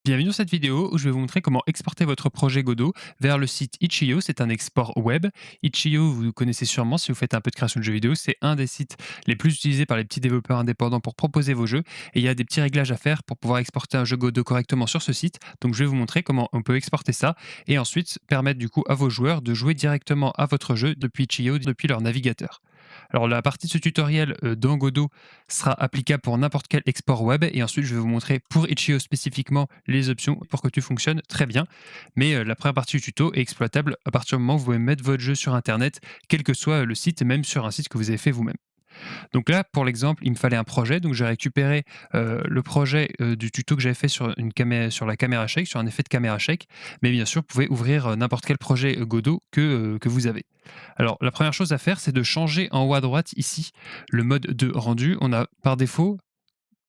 Bienvenue dans cette vidéo où je vais vous montrer comment exporter votre projet Godot vers le site Itch.io. C'est un export web. Itch.io, vous connaissez sûrement si vous faites un peu de création de jeux vidéo. C'est un des sites les plus utilisés par les petits développeurs indépendants pour proposer vos jeux. Et il y a des petits réglages à faire pour pouvoir exporter un jeu Godot correctement sur ce site. Donc je vais vous montrer comment on peut exporter ça et ensuite permettre du coup à vos joueurs de jouer directement à votre jeu depuis Itch.io, depuis leur navigateur. Alors la partie de ce tutoriel dans Godot sera applicable pour n'importe quel export web et ensuite je vais vous montrer pour Itch.io spécifiquement les options pour que tout fonctionne très bien. Mais la première partie du tuto est exploitable à partir du moment où vous pouvez mettre votre jeu sur internet, quel que soit le site, même sur un site que vous avez fait vous-même. Donc là, pour l'exemple, il me fallait un projet. Donc j'ai récupéré le projet du tuto que j'avais fait sur, sur la caméra shake, sur un effet de caméra shake. Mais bien sûr, vous pouvez ouvrir n'importe quel projet Godot que vous avez. Alors la première chose à faire, c'est de changer en haut à droite ici le mode de rendu. On a par défaut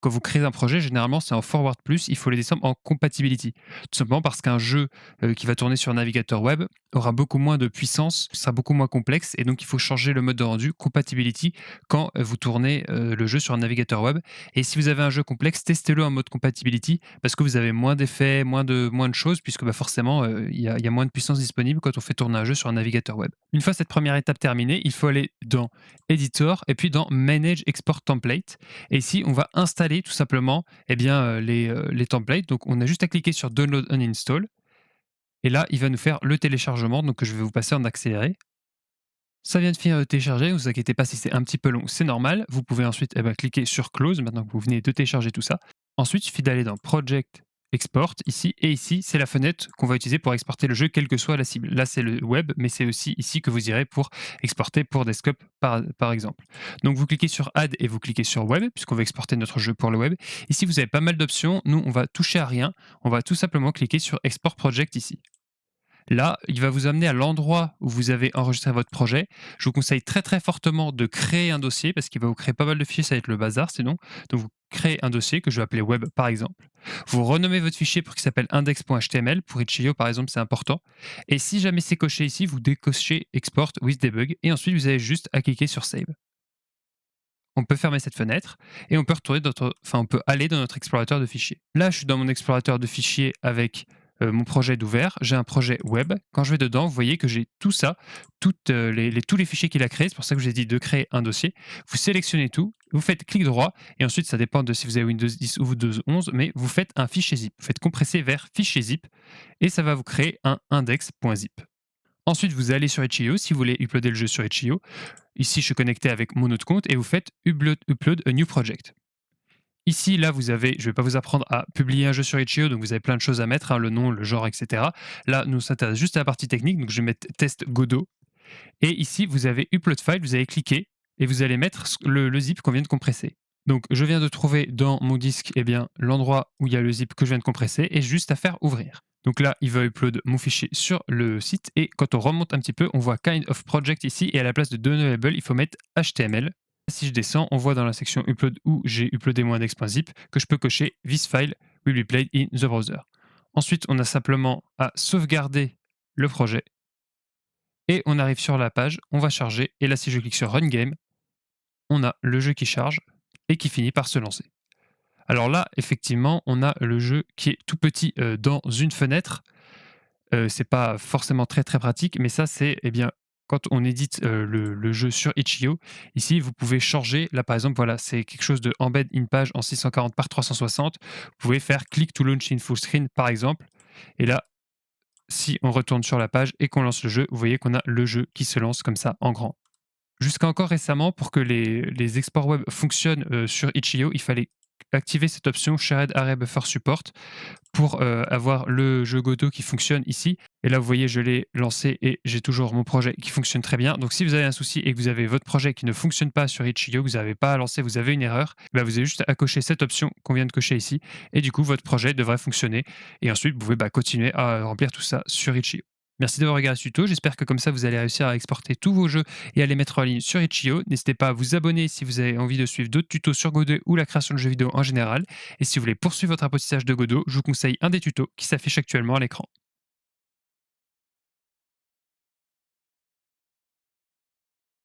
quand vous créez un projet, généralement, c'est en forward plus, il faut les descendre en compatibility. Tout simplement parce qu'un jeu qui va tourner sur un navigateur web aura beaucoup moins de puissance, sera beaucoup moins complexe, et donc il faut changer le mode de rendu compatibility quand vous tournez le jeu sur un navigateur web. Et si vous avez un jeu complexe, testez-le en mode compatibility parce que vous avez moins d'effets, moins de choses, puisque bah, forcément, il y a moins de puissance disponible quand on fait tourner un jeu sur un navigateur web. Une fois cette première étape terminée, il faut aller dans Editor et puis dans Manage Export Template. Et ici, on va installer tout simplement les templates. Donc, on a juste à cliquer sur Download and Install. Et là, il va nous faire le téléchargement, donc je vais vous passer en accéléré. Ça vient de finir de télécharger, ne vous inquiétez pas si c'est un petit peu long, c'est normal. Vous pouvez ensuite cliquer sur Close, maintenant que vous venez de télécharger tout ça. Ensuite, il suffit d'aller dans Project Export, ici, et ici, c'est la fenêtre qu'on va utiliser pour exporter le jeu, quelle que soit la cible. Là, c'est le web, mais c'est aussi ici que vous irez pour exporter pour desktop, par exemple. Donc, vous cliquez sur Add et vous cliquez sur Web, puisqu'on va exporter notre jeu pour le web. Ici, vous avez pas mal d'options. Nous, on va toucher à rien. On va tout simplement cliquer sur Export Project ici. Là, il va vous amener à l'endroit où vous avez enregistré votre projet. Je vous conseille très très fortement de créer un dossier parce qu'il va vous créer pas mal de fichiers, ça va être le bazar sinon. Donc vous créez un dossier que je vais appeler web par exemple. Vous renommez votre fichier pour qu'il s'appelle index.html. Pour Itch.io par exemple, c'est important. Et si jamais c'est coché ici, vous décochez Export with Debug et ensuite vous avez juste à cliquer sur Save. On peut fermer cette fenêtre et on peut on peut aller dans notre explorateur de fichiers. Là, je suis dans mon explorateur de fichiers avec mon projet d'ouvert. J'ai un projet web. Quand je vais dedans, vous voyez que j'ai tout ça, tous les fichiers qu'il a créés. C'est pour ça que je vous ai dit de créer un dossier. Vous sélectionnez tout, vous faites clic droit et ensuite, ça dépend de si vous avez Windows 10 ou Windows 11, mais vous faites un fichier zip. Vous faites compresser vers fichier zip et ça va vous créer un index.zip. Ensuite, vous allez sur Itch.io si vous voulez uploader le jeu sur Itch.io. Ici, je suis connecté avec mon autre compte et vous faites upload a new project. Ici, là, je ne vais pas vous apprendre à publier un jeu sur Itch.io, donc vous avez plein de choses à mettre, hein, le nom, le genre, etc. Là, nous s'intéresse juste à la partie technique, donc je vais mettre test Godot. Et ici, vous avez upload file, vous allez cliquer et vous allez mettre le zip qu'on vient de compresser. Donc, je viens de trouver dans mon disque l'endroit où il y a le zip que je viens de compresser et juste à faire ouvrir. Donc là, il va upload mon fichier sur le site et quand on remonte un petit peu, on voit kind of project ici et à la place de downloadable, il faut mettre HTML. Si je descends, on voit dans la section upload où j'ai uploadé mon index.zip que je peux cocher this file will be played in the browser. Ensuite, on a simplement à sauvegarder le projet et on arrive sur la page, on va charger et là, si je clique sur Run Game, on a le jeu qui charge et qui finit par se lancer. Alors là, effectivement, on a le jeu qui est tout petit dans une fenêtre. C'est pas forcément très très pratique, mais ça c'est quand on édite le jeu sur Itch.io. Ici, vous pouvez changer. Là, par exemple, voilà, c'est quelque chose de embed in page en 640 par 360. Vous pouvez faire click to launch in full screen, par exemple. Et là, si on retourne sur la page et qu'on lance le jeu, vous voyez qu'on a le jeu qui se lance comme ça en grand. Jusqu'à encore récemment, pour que les exports web fonctionnent sur Itch.io, il fallait activer cette option Shared Array Buffer Support pour avoir le jeu Godot qui fonctionne ici. Et là, vous voyez, je l'ai lancé et j'ai toujours mon projet qui fonctionne très bien. Donc, si vous avez un souci et que vous avez votre projet qui ne fonctionne pas sur Itch.io, que vous n'avez pas à lancer, vous avez une erreur, bah, vous avez juste à cocher cette option qu'on vient de cocher ici. Et du coup, votre projet devrait fonctionner. Et ensuite, vous pouvez continuer à remplir tout ça sur Itch.io. Merci d'avoir regardé ce tuto. J'espère que comme ça, vous allez réussir à exporter tous vos jeux et à les mettre en ligne sur Itch.io. N'hésitez pas à vous abonner si vous avez envie de suivre d'autres tutos sur Godot ou la création de jeux vidéo en général. Et si vous voulez poursuivre votre apprentissage de Godot, je vous conseille un des tutos qui s'affiche actuellement à l'écran.